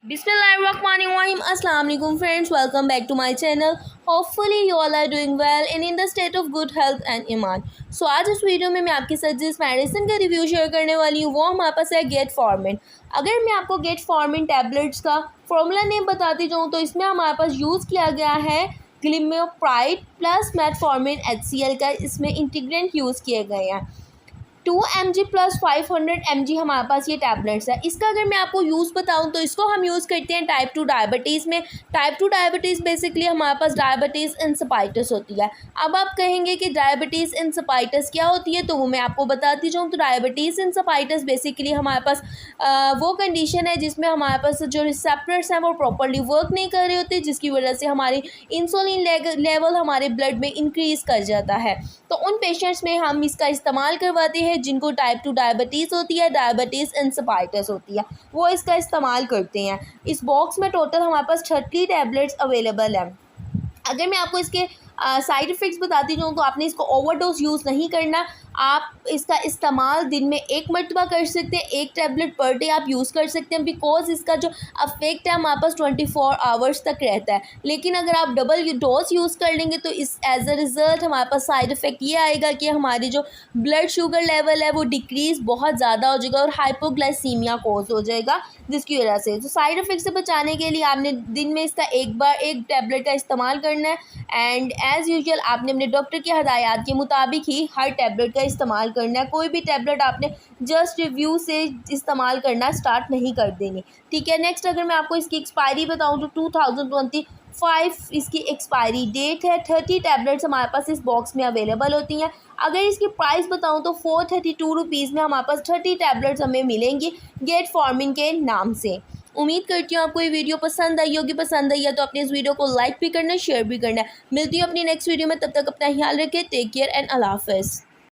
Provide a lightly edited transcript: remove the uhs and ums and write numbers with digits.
Bismillahirrahmanirrahim. Assalamu alaikum friends. Welcome back to my channel. Hopefully you all are doing well and in the state of good health and iman. So आज इस video में मैं आपके साथ जिस medicine का review share करने वाली हूँ वो हमारे पास है गेट फॉर्मिन। अगर मैं आपको गेट फॉर्मिन टैबलेट्स का फॉर्मूला नेम बताती जाऊँ तो इसमें हमारे पास यूज़ किया गया है ग्लिमेप्राइड प्लस मेटफॉर्मिन HCl का इसमें इंटीग्रेंट यूज़ किए गए हैं। 2 mg प्लस 500 mg हमारे पास ये टैबलेट्स है। इसका अगर मैं आपको यूज़ बताऊं तो इसको हम यूज़ करते हैं टाइप 2 डायबिटीज़ में। टाइप 2 डायबिटीज़ बेसिकली हमारे पास डायबिटीज़ इंसिपाइटिस होती है। अब आप कहेंगे कि डायबिटीज़ इंसिपाइटिस क्या होती है, तो वो मैं आपको बताती जाऊँ। तो डायबिटीज़ इंसिपाइटिस बेसिकली हमारे पास वो कंडीशन है जिसमें हमारे पास जो रिसेप्टर्स हैं वो प्रॉपरली वर्क नहीं कर रहे होते, जिसकी वजह से हमारी इंसुलिन लेवल हमारे ब्लड में इंक्रीज़ कर जाता है। तो उन पेशेंट्स में हम इसका इस्तेमाल करवाते हैं जिनको टाइप 2 डायबिटीज़ होती है, डायबिटीज़ इंसिपाइटिस होती है, वो इसका इस्तेमाल करते हैं। इस बॉक्स में टोटल हमारे पास 30 टैबलेट्स अवेलेबल हैं। अगर मैं आपको इसके साइड इफ़ेक्ट्स बताती जाऊँ तो आपने इसको ओवरडोज यूज़ नहीं करना। आप इसका इस्तेमाल दिन में एक मरतबा कर सकते हैं, एक टैबलेट पर डे आप यूज़ कर सकते हैं, बिकॉज इसका जो अफेक्ट है हमारे पास 24 आवर्स तक रहता है। लेकिन अगर आप डबल डोज यूज़ कर लेंगे तो इस एज अ रिज़ल्ट हमारे पास साइड इफ़ेक्ट ये आएगा कि हमारी जो ब्लड शुगर लेवल है वो डिक्रीज़ बहुत ज़्यादा हो जाएगा और हाइपोग्लाइसीमिया कॉज हो जाएगा, जिसकी वजह से तो साइड इफ़ेक्ट से बचाने के लिए आपने दिन में इसका एक बार एक टैबलेट का इस्तेमाल करना है। एंड एज़ यूजुअल आपने अपने डॉक्टर की हदायत के मुताबिक ही हर टैबलेट का इस्तेमाल करना है। कोई भी टैबलेट आपने जस्ट रिव्यू से इस्तेमाल करना स्टार्ट नहीं कर देनी, ठीक है। नेक्स्ट अगर मैं आपको इसकी एक्सपायरी बताऊं तो 2025 इसकी एक्सपायरी डेट है। 30 टैबलेट्स हमारे पास इस बॉक्स में अवेलेबल होती हैं। अगर इसकी प्राइस बताऊं तो 432 रुपीज़ में हमारे पास 30 टैबलेट्स हमें मिलेंगी गेट फॉर्मिन के नाम से। उम्मीद करती हूँ आपको ये वीडियो पसंद आई होगी। पसंद आई है तो अपने इस वीडियो को लाइक भी करना, शेयर भी करना है। मिलती हूँ अपनी नेक्स्ट वीडियो में, तब तक अपना ख्याल रखें। टेक केयर एंड अल्लाह हाफ़िज़।